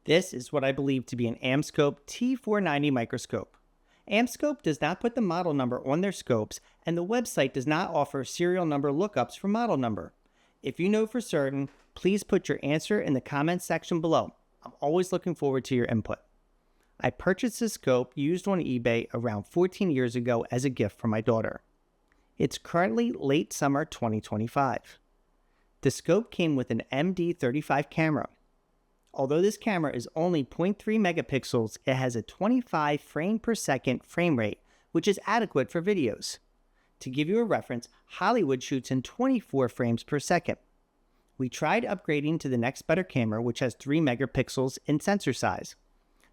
This is what I believe to be an Amscope T490 microscope. Amscope does not put the model number on their scopes, and the website does not offer serial number lookups for model number. If you know for certain, please put your answer in the comments section below. I'm always looking forward to your input. I purchased this scope used on eBay around 14 years ago as a gift for my daughter. It's currently late summer 2025. The scope came with an MD35 camera. Although this camera is only 0.3 megapixels, it has a 25 frame per second frame rate, which is adequate for videos. To give you a reference, Hollywood shoots in 24 frames per second. We tried upgrading to the next better camera, which has 3 megapixels in sensor size.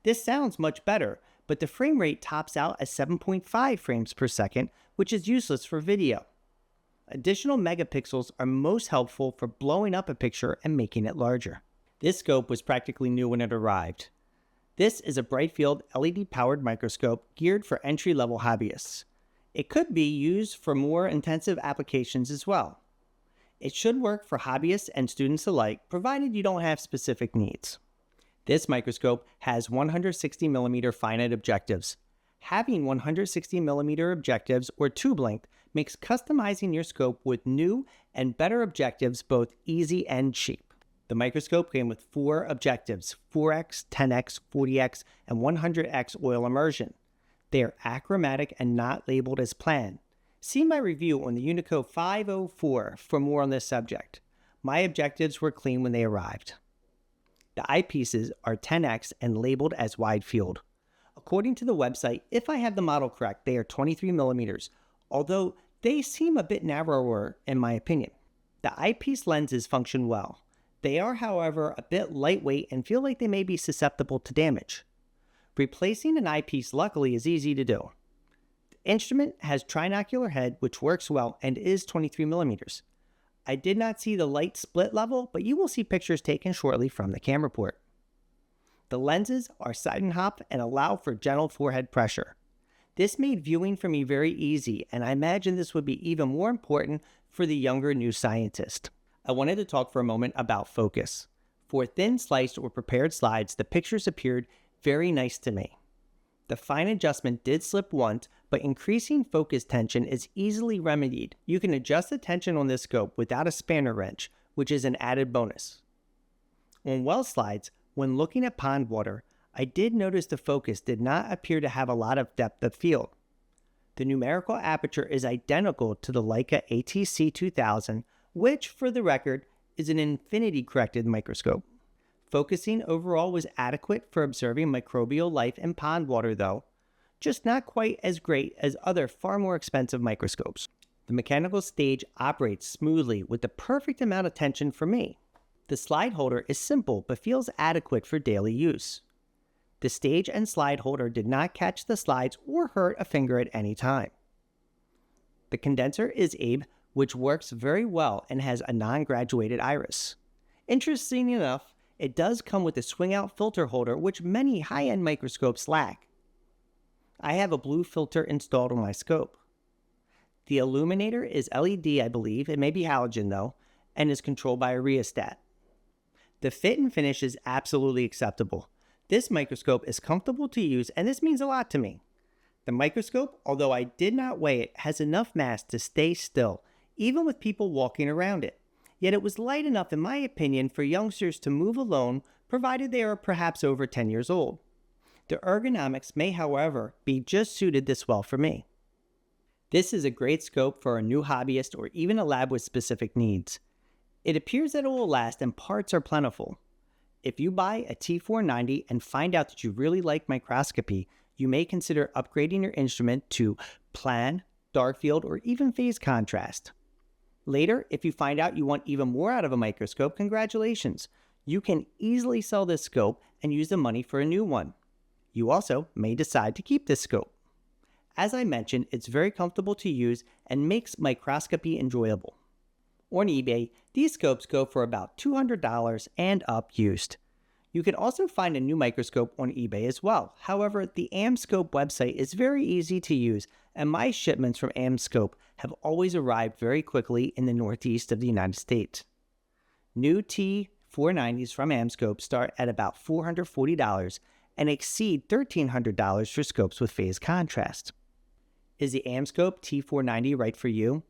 This sounds much better, but the frame rate tops out at 7.5 frames per second, which is useless for video. Additional megapixels are most helpful for blowing up a picture and making it larger. This scope was practically new when it arrived. This is a bright field LED-powered microscope geared for entry-level hobbyists. It could be used for more intensive applications as well. It should work for hobbyists and students alike, provided you don't have specific needs. This microscope has 160mm finite objectives. Having 160mm objectives or tube length makes customizing your scope with new and better objectives both easy and cheap. The microscope came with 4 objectives, 4x, 10x, 40x, and 100x oil immersion. They are achromatic and not labeled as plan. See my review on the Unico 504 for more on this subject. My objectives were clean when they arrived. The eyepieces are 10x and labeled as wide field. According to the website, if I have the model correct, they are 23mm, although they seem a bit narrower in my opinion. The eyepiece lenses function well. They are, however, a bit lightweight and feel like they may be susceptible to damage. Replacing an eyepiece luckily is easy to do. The instrument has trinocular head which works well and is 23mm. I did not see the light split level, but you will see pictures taken shortly from the camera port. The lenses are side-and-hop and allow for gentle forehead pressure. This made viewing for me very easy, and I imagine this would be even more important for the younger new scientist. I wanted to talk for a moment about focus. For thin sliced or prepared slides, the pictures appeared very nice to me. The fine adjustment did slip once, but increasing focus tension is easily remedied. You can adjust the tension on this scope without a spanner wrench, which is an added bonus. On well slides, when looking at pond water, I did notice the focus did not appear to have a lot of depth of field. The numerical aperture is identical to the Leica ATC 2000, which, for the record, is an infinity-corrected microscope. Focusing overall was adequate for observing microbial life in pond water though, just not quite as great as other far more expensive microscopes. The mechanical stage operates smoothly with the perfect amount of tension for me. The slide holder is simple but feels adequate for daily use. The stage and slide holder did not catch the slides or hurt a finger at any time. The condenser is ABE, which works very well and has a non-graduated iris. Interesting enough, it does come with a swing-out filter holder, which many high-end microscopes lack. I have a blue filter installed on my scope. The illuminator is LED, I believe. It may be halogen though, and is controlled by a rheostat. The fit and finish is absolutely acceptable. This microscope is comfortable to use, and this means a lot to me. The microscope, although I did not weigh it, has enough mass to stay still, even with people walking around it. Yet it was light enough, in my opinion, for youngsters to move alone, provided they are perhaps over 10 years old. The ergonomics may, however, be just suited this well for me. This is a great scope for a new hobbyist or even a lab with specific needs. It appears that it will last and parts are plentiful. If you buy a T490 and find out that you really like microscopy, you may consider upgrading your instrument to plan, dark field, or even phase contrast. Later, if you find out you want even more out of a microscope, congratulations. You can easily sell this scope and use the money for a new one. You also may decide to keep this scope. As I mentioned, it's very comfortable to use and makes microscopy enjoyable. On eBay, these scopes go for about $200 and up used. You can also find a new microscope on eBay as well. However, the Amscope website is very easy to use, and my shipments from Amscope have always arrived very quickly in the northeast of the United States. New T T490s from Amscope start at about $440 and exceed $1,300 for scopes with phase contrast. Is the Amscope T490 right for you?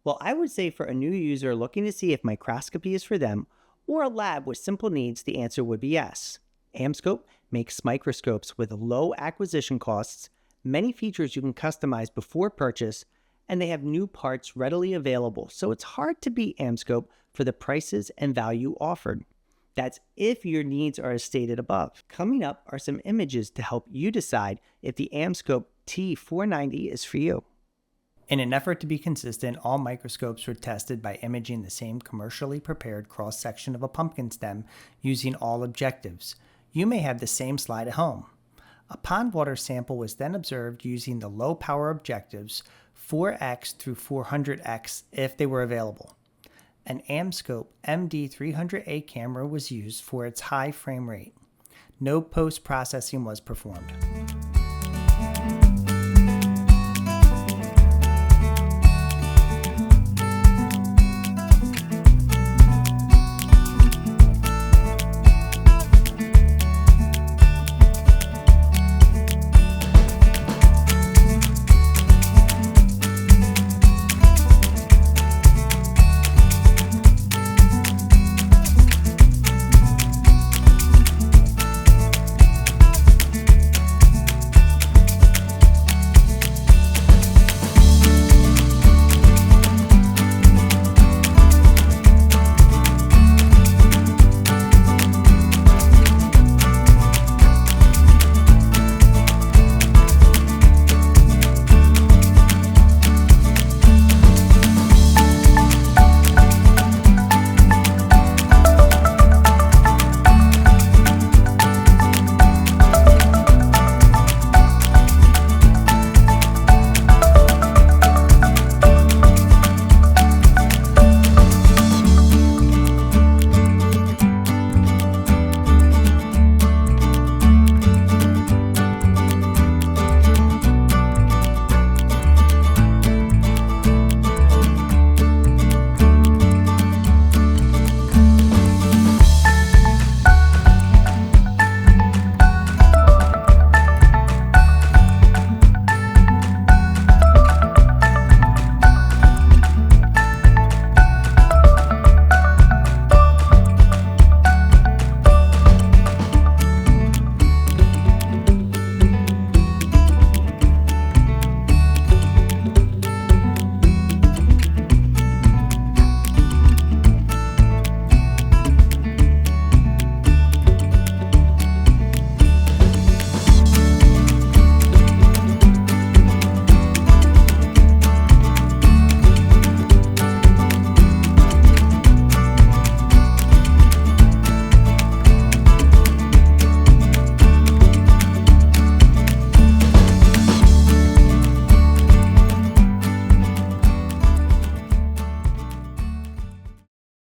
Well, I would say for a new user looking to see if microscopy is for them, or a lab with simple needs, the answer would be yes. Amscope makes microscopes with low acquisition costs, many features you can customize before purchase, and they have new parts readily available, so it's hard to beat Amscope for the prices and value offered. That's if your needs are as stated above. Coming up are some images to help you decide if the Amscope T490 is for you. In an effort to be consistent, all microscopes were tested by imaging the same commercially prepared cross-section of a pumpkin stem using all objectives. You may have the same slide at home. A pond water sample was then observed using the low-power objectives 4x through 400x if they were available. An Amscope MD300A camera was used for its high frame rate. No post-processing was performed.